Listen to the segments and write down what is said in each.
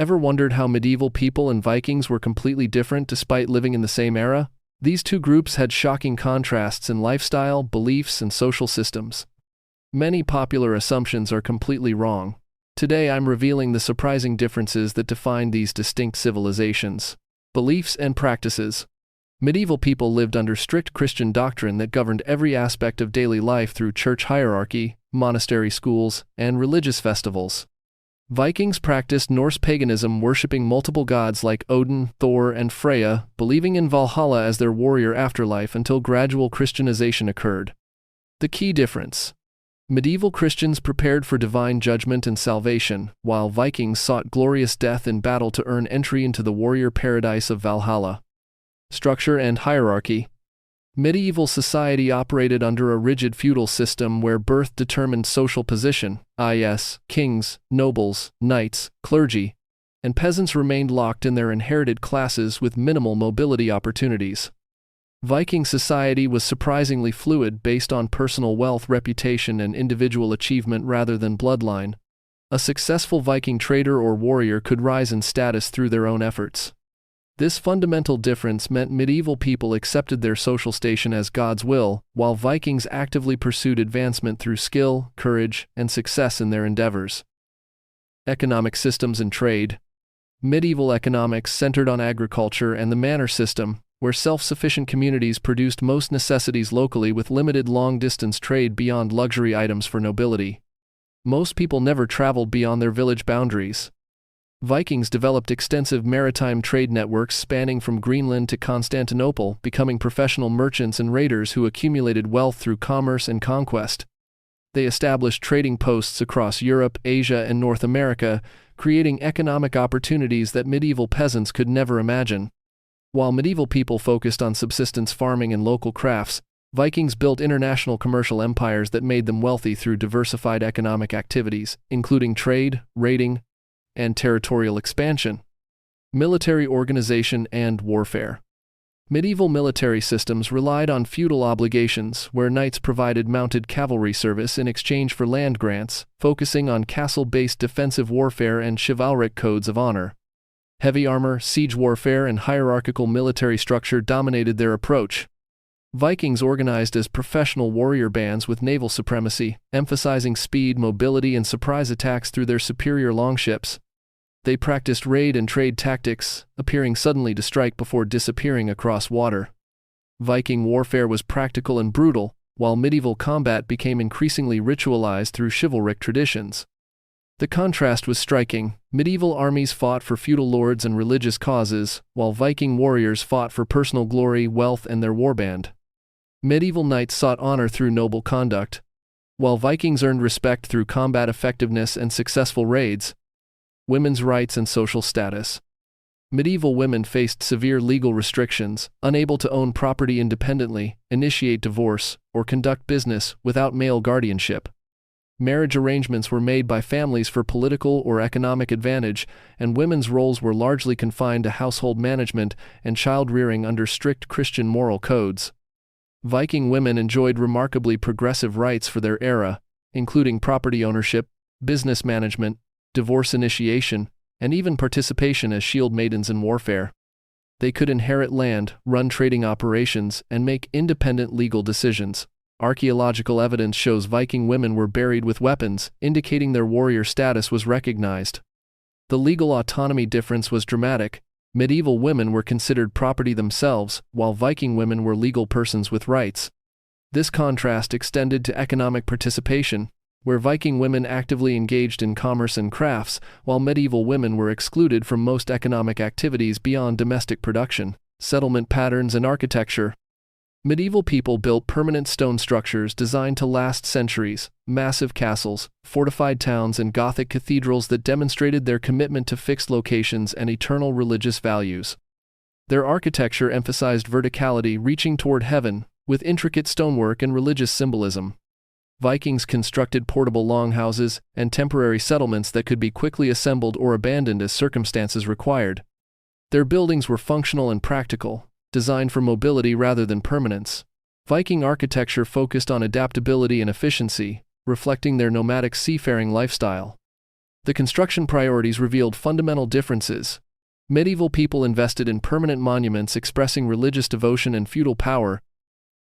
Ever wondered how medieval people and Vikings were completely different despite living in the same era? These two groups had shocking contrasts in lifestyle, beliefs, and social systems. Many popular assumptions are completely wrong. Today I'm revealing the surprising differences that define these distinct civilizations. Beliefs and practices. Medieval people lived under strict Christian doctrine that governed every aspect of daily life through church hierarchy, monastery schools, and religious festivals. Vikings practiced Norse paganism, worshipping multiple gods like Odin, Thor, and Freya, believing in Valhalla as their warrior afterlife until gradual Christianization occurred. The key difference. Medieval Christians prepared for divine judgment and salvation, while Vikings sought glorious death in battle to earn entry into the warrior paradise of Valhalla. Structure and hierarchy. Medieval society operated under a rigid feudal system where birth determined social position, i.e., kings, nobles, knights, clergy, and peasants remained locked in their inherited classes with minimal mobility opportunities. Viking society was surprisingly fluid based on personal wealth, reputation, and individual achievement rather than bloodline. A successful Viking trader or warrior could rise in status through their own efforts. This fundamental difference meant medieval people accepted their social station as God's will, while Vikings actively pursued advancement through skill, courage, and success in their endeavors. Economic systems and trade. Medieval economics centered on agriculture and the manor system, where self-sufficient communities produced most necessities locally with limited long-distance trade beyond luxury items for nobility. Most people never traveled beyond their village boundaries. Vikings developed extensive maritime trade networks spanning from Greenland to Constantinople, becoming professional merchants and raiders who accumulated wealth through commerce and conquest. They established trading posts across Europe, Asia, and North America, creating economic opportunities that medieval peasants could never imagine. While medieval people focused on subsistence farming and local crafts, Vikings built international commercial empires that made them wealthy through diversified economic activities, including trade, raiding, and territorial expansion. Military organization and warfare. Medieval military systems relied on feudal obligations, where knights provided mounted cavalry service in exchange for land grants, focusing on castle-based defensive warfare and chivalric codes of honor. Heavy armor, siege warfare, and hierarchical military structure dominated their approach. Vikings organized as professional warrior bands with naval supremacy, emphasizing speed, mobility, and surprise attacks through their superior longships. They practiced raid and trade tactics, appearing suddenly to strike before disappearing across water. Viking warfare was practical and brutal, while medieval combat became increasingly ritualized through chivalric traditions. The contrast was striking. Medieval armies fought for feudal lords and religious causes, while Viking warriors fought for personal glory, wealth, and their warband. Medieval knights sought honor through noble conduct, while Vikings earned respect through combat effectiveness and successful raids. Women's rights and social status. Medieval women faced severe legal restrictions, unable to own property independently, initiate divorce, or conduct business without male guardianship. Marriage arrangements were made by families for political or economic advantage, and women's roles were largely confined to household management and child-rearing under strict Christian moral codes. Viking women enjoyed remarkably progressive rights for their era, including property ownership, business management, divorce initiation, and even participation as shield maidens in warfare. They could inherit land, run trading operations, and make independent legal decisions. Archaeological evidence shows Viking women were buried with weapons, indicating their warrior status was recognized. The legal autonomy difference was dramatic. Medieval women were considered property themselves, while Viking women were legal persons with rights. This contrast extended to economic participation, where Viking women actively engaged in commerce and crafts, while medieval women were excluded from most economic activities beyond domestic production. Settlement patterns and architecture. Medieval people built permanent stone structures designed to last centuries, massive castles, fortified towns, and Gothic cathedrals that demonstrated their commitment to fixed locations and eternal religious values. Their architecture emphasized verticality reaching toward heaven, with intricate stonework and religious symbolism. Vikings constructed portable longhouses and temporary settlements that could be quickly assembled or abandoned as circumstances required. Their buildings were functional and practical, designed for mobility rather than permanence. Viking architecture focused on adaptability and efficiency, reflecting their nomadic seafaring lifestyle. The construction priorities revealed fundamental differences. Medieval people invested in permanent monuments expressing religious devotion and feudal power,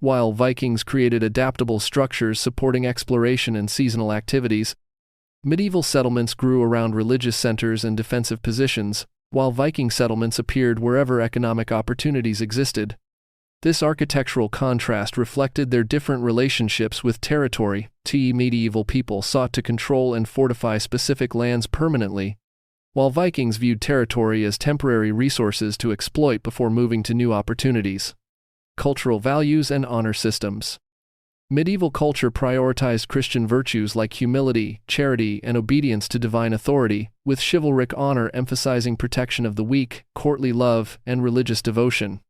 while Vikings created adaptable structures supporting exploration and seasonal activities. Medieval settlements grew around religious centers and defensive positions, while Viking settlements appeared wherever economic opportunities existed. This architectural contrast reflected their different relationships with territory. Medieval people sought to control and fortify specific lands permanently, while Vikings viewed territory as temporary resources to exploit before moving to new opportunities. Cultural values and honor systems. Medieval culture prioritized Christian virtues like humility, charity, and obedience to divine authority, with chivalric honor emphasizing protection of the weak, courtly love, and religious devotion.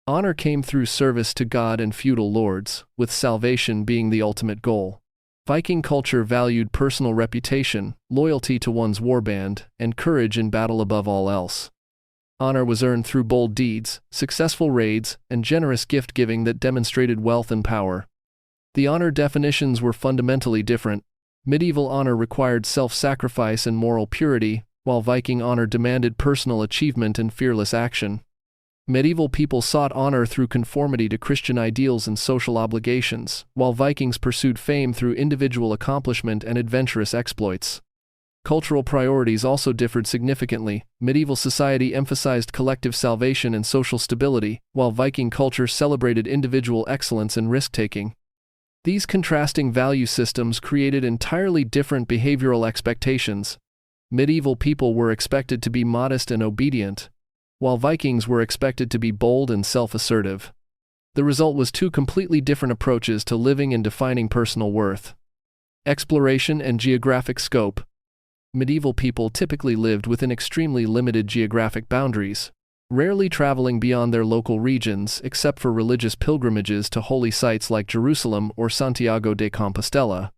Honor came through service to God and feudal lords, with salvation being the ultimate goal. Viking culture valued personal reputation, loyalty to one's warband, and courage in battle above all else. Honor was earned through bold deeds, successful raids, and generous gift-giving that demonstrated wealth and power. The honor definitions were fundamentally different. Medieval honor required self-sacrifice and moral purity, while Viking honor demanded personal achievement and fearless action. Medieval people sought honor through conformity to Christian ideals and social obligations, while Vikings pursued fame through individual accomplishment and adventurous exploits. Cultural priorities also differed significantly. Medieval society emphasized collective salvation and social stability, while Viking culture celebrated individual excellence and risk-taking. These contrasting value systems created entirely different behavioral expectations. Medieval people were expected to be modest and obedient, while Vikings were expected to be bold and self-assertive. The result was two completely different approaches to living and defining personal worth. Exploration and geographic scope. Medieval people typically lived within extremely limited geographic boundaries, rarely traveling beyond their local regions except for religious pilgrimages to holy sites like Jerusalem or Santiago de Compostela.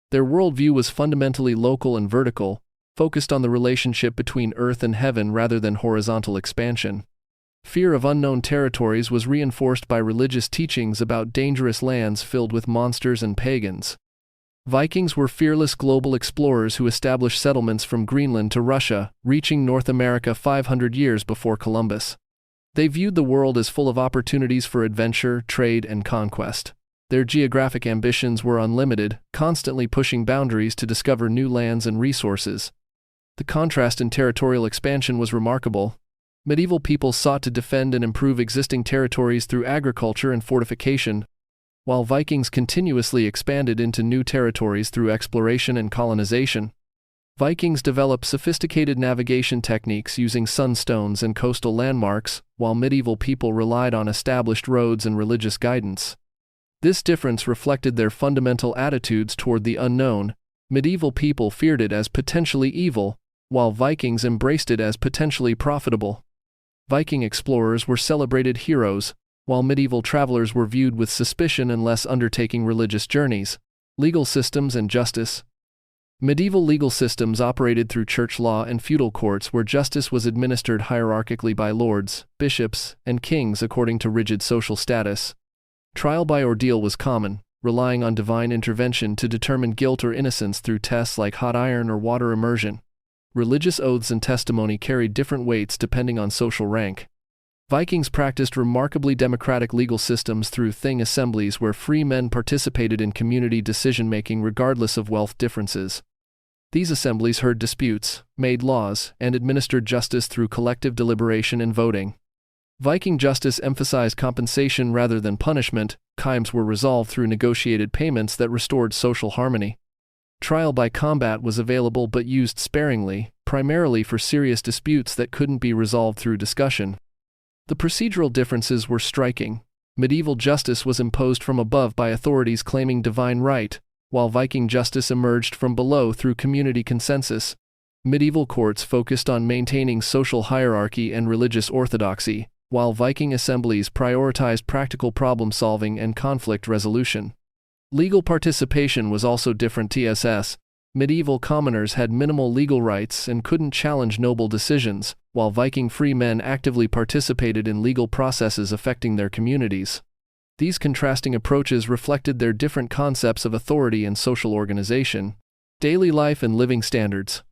Their worldview was fundamentally local and vertical, focused on the relationship between earth and heaven rather than horizontal expansion. Fear of unknown territories was reinforced by religious teachings about dangerous lands filled with monsters and pagans. Vikings were fearless global explorers who established settlements from Greenland to Russia, reaching North America 500 years before Columbus. They viewed the world as full of opportunities for adventure, trade, and conquest. Their geographic ambitions were unlimited, constantly pushing boundaries to discover new lands and resources. The contrast in territorial expansion was remarkable. Medieval peoples sought to defend and improve existing territories through agriculture and fortification, while Vikings continuously expanded into new territories through exploration and colonization. Vikings developed sophisticated navigation techniques using sunstones and coastal landmarks, while medieval people relied on established roads and religious guidance. This difference reflected their fundamental attitudes toward the unknown. Medieval people feared it as potentially evil, while Vikings embraced it as potentially profitable. Viking explorers were celebrated heroes, while medieval travelers were viewed with suspicion unless undertaking religious journeys. Legal systems and justice. Medieval legal systems operated through church law and feudal courts where justice was administered hierarchically by lords, bishops, and kings according to rigid social status. Trial by ordeal was common, relying on divine intervention to determine guilt or innocence through tests like hot iron or water immersion. Religious oaths and testimony carried different weights depending on social rank. Vikings practiced remarkably democratic legal systems through thing assemblies where free men participated in community decision-making regardless of wealth differences. These assemblies heard disputes, made laws, and administered justice through collective deliberation and voting. Viking justice emphasized compensation rather than punishment. Crimes were resolved through negotiated payments that restored social harmony. Trial by combat was available but used sparingly, primarily for serious disputes that couldn't be resolved through discussion. The procedural differences were striking. Medieval justice was imposed from above by authorities claiming divine right, while Viking justice emerged from below through community consensus. Medieval courts focused on maintaining social hierarchy and religious orthodoxy, while Viking assemblies prioritized practical problem-solving and conflict resolution. Legal participation was also different. Medieval commoners had minimal legal rights and couldn't challenge noble decisions, while Viking free men actively participated in legal processes affecting their communities. These contrasting approaches reflected their different concepts of authority and social organization. Daily life and living standards.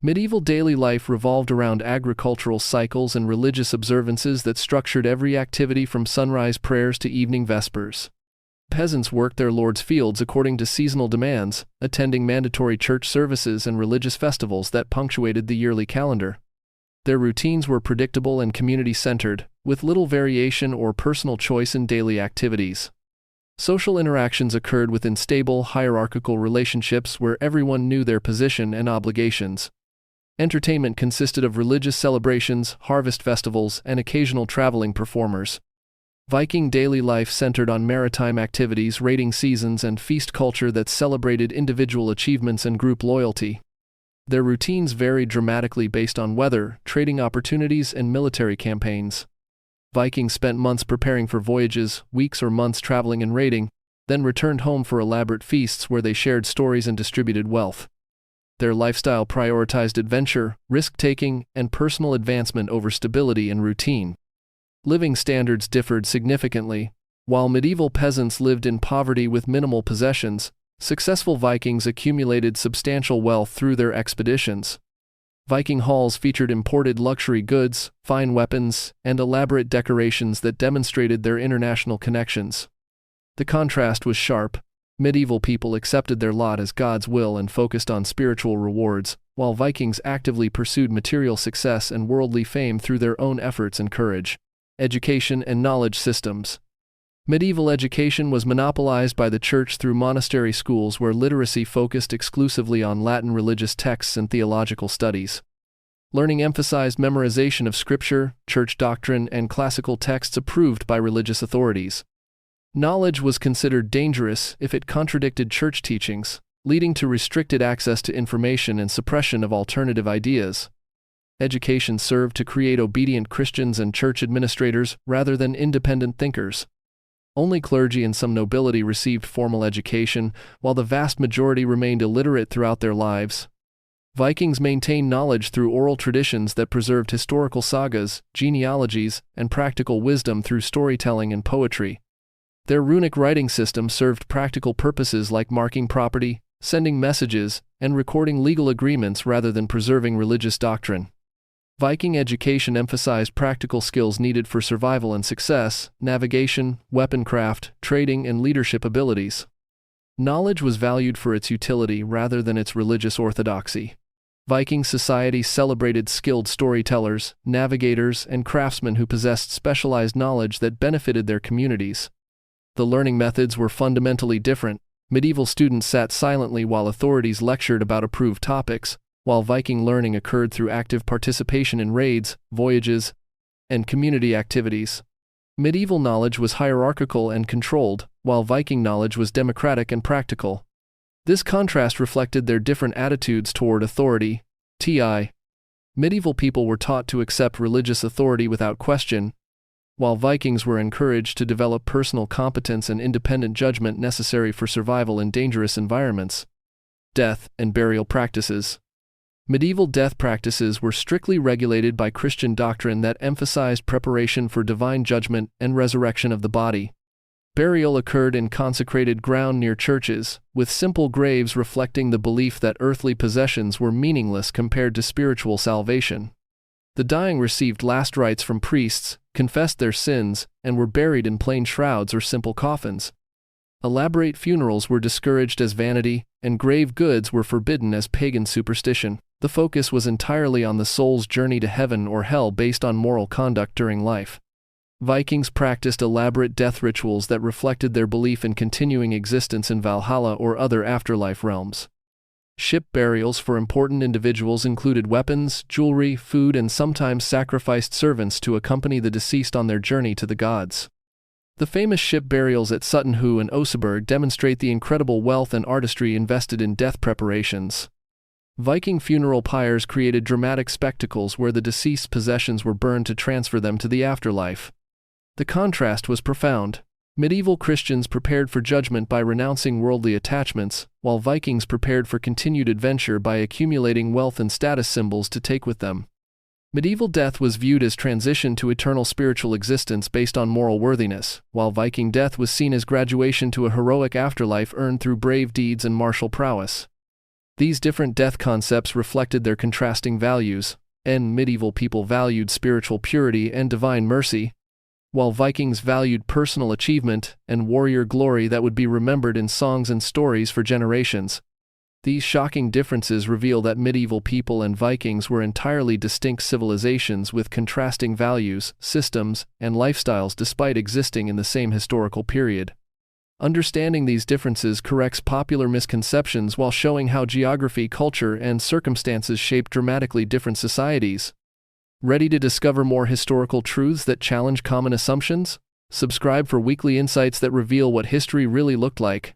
Medieval daily life revolved around agricultural cycles and religious observances that structured every activity from sunrise prayers to evening vespers. Peasants worked their lord's fields according to seasonal demands, attending mandatory church services and religious festivals that punctuated the yearly calendar. Their routines were predictable and community-centered, with little variation or personal choice in daily activities. Social interactions occurred within stable, hierarchical relationships where everyone knew their position and obligations. Entertainment consisted of religious celebrations, harvest festivals, and occasional traveling performers. Viking daily life centered on maritime activities, raiding seasons, and feast culture that celebrated individual achievements and group loyalty. Their routines varied dramatically based on weather, trading opportunities, and military campaigns. Vikings spent months preparing for voyages, weeks or months traveling and raiding, then returned home for elaborate feasts where they shared stories and distributed wealth. Their lifestyle prioritized adventure, risk-taking, and personal advancement over stability and routine. Living standards differed significantly. While medieval peasants lived in poverty with minimal possessions, successful Vikings accumulated substantial wealth through their expeditions. Viking halls featured imported luxury goods, fine weapons, and elaborate decorations that demonstrated their international connections. The contrast was sharp. Medieval people accepted their lot as God's will and focused on spiritual rewards, while Vikings actively pursued material success and worldly fame through their own efforts and courage. Education and knowledge systems. Medieval education was monopolized by the church through monastery schools where literacy focused exclusively on Latin religious texts and theological studies. Learning emphasized memorization of scripture, church doctrine, and classical texts approved by religious authorities. Knowledge was considered dangerous if it contradicted church teachings, leading to restricted access to information and suppression of alternative ideas. Education served to create obedient Christians and church administrators rather than independent thinkers. Only clergy and some nobility received formal education, while the vast majority remained illiterate throughout their lives. Vikings maintained knowledge through oral traditions that preserved historical sagas, genealogies, and practical wisdom through storytelling and poetry. Their runic writing system served practical purposes like marking property, sending messages, and recording legal agreements rather than preserving religious doctrine. Viking education emphasized practical skills needed for survival and success, navigation, weaponcraft, trading, and leadership abilities. Knowledge was valued for its utility rather than its religious orthodoxy. Viking society celebrated skilled storytellers, navigators, and craftsmen who possessed specialized knowledge that benefited their communities. The learning methods were fundamentally different. Medieval students sat silently while authorities lectured about approved topics, while Viking learning occurred through active participation in raids, voyages, and community activities. Medieval knowledge was hierarchical and controlled, while Viking knowledge was democratic and practical. This contrast reflected their different attitudes toward authority. Medieval people were taught to accept religious authority without question, while Vikings were encouraged to develop personal competence and independent judgment necessary for survival in dangerous environments. Death and burial practices. Medieval death practices were strictly regulated by Christian doctrine that emphasized preparation for divine judgment and resurrection of the body. Burial occurred in consecrated ground near churches, with simple graves reflecting the belief that earthly possessions were meaningless compared to spiritual salvation. The dying received last rites from priests, confessed their sins, and were buried in plain shrouds or simple coffins. Elaborate funerals were discouraged as vanity, and grave goods were forbidden as pagan superstition. The focus was entirely on the soul's journey to heaven or hell based on moral conduct during life. Vikings practiced elaborate death rituals that reflected their belief in continuing existence in Valhalla or other afterlife realms. Ship burials for important individuals included weapons, jewelry, food, and sometimes sacrificed servants to accompany the deceased on their journey to the gods. The famous ship burials at Sutton Hoo and Oseberg demonstrate the incredible wealth and artistry invested in death preparations. Viking funeral pyres created dramatic spectacles where the deceased's possessions were burned to transfer them to the afterlife. The contrast was profound. Medieval Christians prepared for judgment by renouncing worldly attachments, while Vikings prepared for continued adventure by accumulating wealth and status symbols to take with them. Medieval death was viewed as transition to eternal spiritual existence based on moral worthiness, while Viking death was seen as graduation to a heroic afterlife earned through brave deeds and martial prowess. These different death concepts reflected their contrasting values. Medieval people valued spiritual purity and divine mercy, while Vikings valued personal achievement and warrior glory that would be remembered in songs and stories for generations. These shocking differences reveal that medieval people and Vikings were entirely distinct civilizations with contrasting values, systems, and lifestyles despite existing in the same historical period. Understanding these differences corrects popular misconceptions while showing how geography, culture, and circumstances shape dramatically different societies. Ready to discover more historical truths that challenge common assumptions? Subscribe for weekly insights that reveal what history really looked like.